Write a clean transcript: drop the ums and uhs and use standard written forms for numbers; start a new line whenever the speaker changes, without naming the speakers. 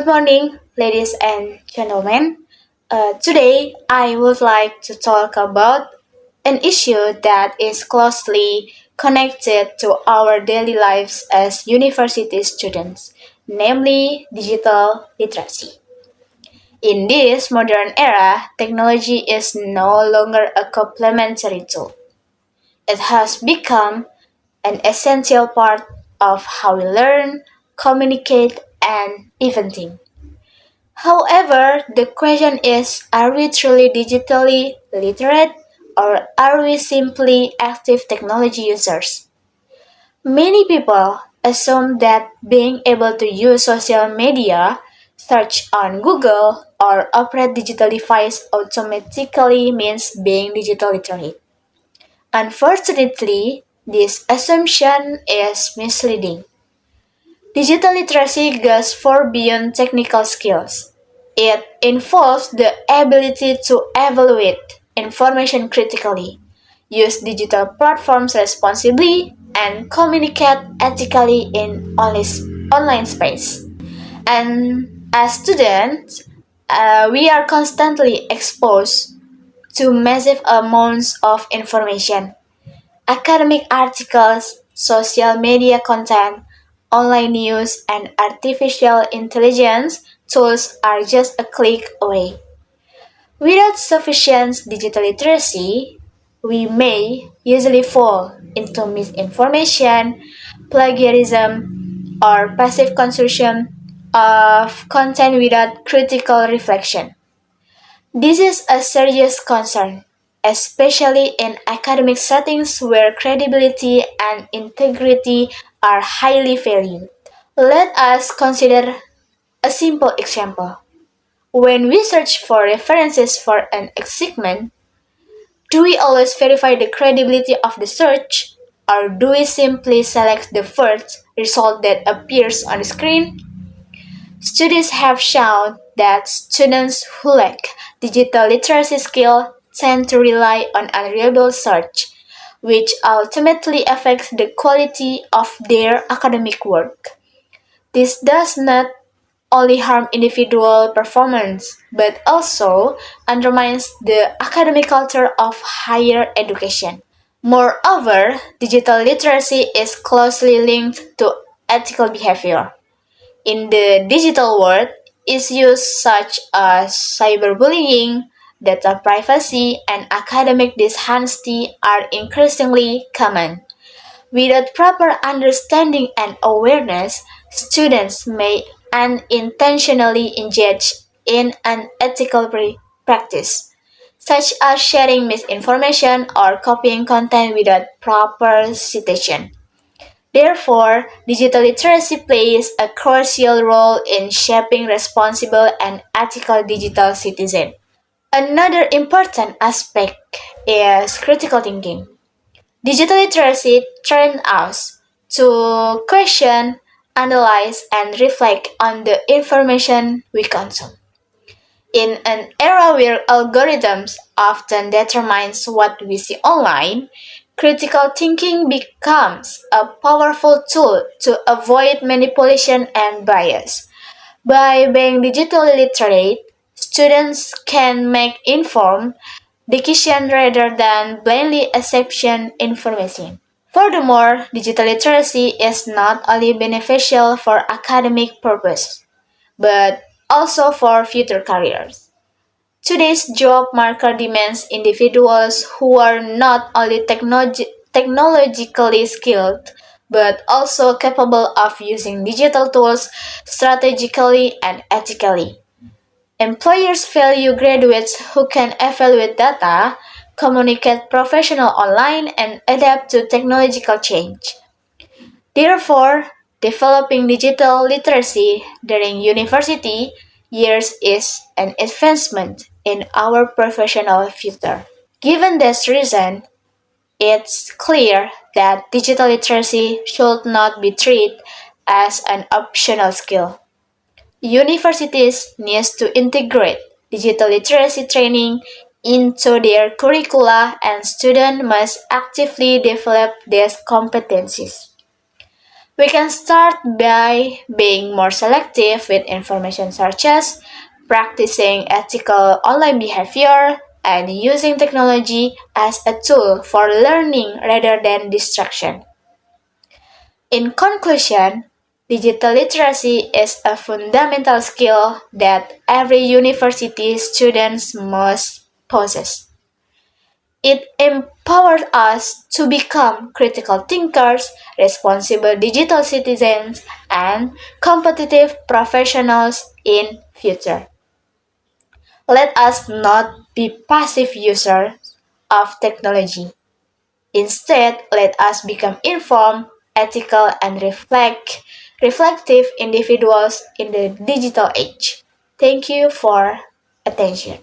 Good morning, ladies and gentlemen. Today, I would like to talk about an issue that is closely connected to our daily lives as university students, namely digital literacy. In this modern era, technology is no longer a complementary tool. It has become an essential part of how we learn, communicate, and even think. However, the question is, are we truly digitally literate or are we simply active technology users? Many people assume that being able to use social media, search on Google, or operate digital device automatically means being digital literate. Unfortunately, this assumption is misleading. Digital literacy goes far beyond technical skills. It involves the ability to evaluate information critically, use digital platforms responsibly, and communicate ethically in online space. And as students, we are constantly exposed to massive amounts of information. Academic articles, social media content, online news, and artificial intelligence tools are just a click away. Without sufficient digital literacy, we may easily fall into misinformation, plagiarism, or passive consumption of content without critical reflection. This is a serious concern, especially in academic settings where credibility and integrity are highly valued. Let us consider a simple example. When we search for references for an segment, do we always verify the credibility of the search, or do we simply select the first result that appears on the screen? Studies have shown that students who lack digital literacy skill tend to rely on unreliable search, which ultimately affects the quality of their academic work. This does not only harm individual performance, but also undermines the academic culture of higher education. Moreover, digital literacy is closely linked to ethical behavior. In the digital world, issues such as cyberbullying, data privacy, and academic dishonesty are increasingly common. Without proper understanding and awareness, students may unintentionally engage in unethical practice, such as sharing misinformation or copying content without proper citation. Therefore, digital literacy plays a crucial role in shaping responsible and ethical digital citizens. Another important aspect is critical thinking. Digital literacy trains us to question, analyze, and reflect on the information we consume. In an era where algorithms often determines what we see online, critical thinking becomes a powerful tool to avoid manipulation and bias. By being digitally literate, students can make informed decisions rather than blindly accepting information. Furthermore, digital literacy is not only beneficial for academic purposes, but also for future careers. Today's job market demands individuals who are not only technologically skilled, but also capable of using digital tools strategically and ethically. Employers value graduates who can evaluate data, communicate professional online, and adapt to technological change. Therefore, developing digital literacy during university years is an advancement in our professional future. Given this reason, it's clear that digital literacy should not be treated as an optional skill. Universities need to integrate digital literacy training into their curricula and students must actively develop these competencies. We can start by being more selective with information searches, practicing ethical online behavior, and using technology as a tool for learning rather than distraction. In conclusion, digital literacy is a fundamental skill that every university student must possess. It empowers us to become critical thinkers, responsible digital citizens, and competitive professionals in future. Let us not be passive users of technology. Instead, let us become informed, ethical, and reflective individuals in the digital age. Thank you for attention.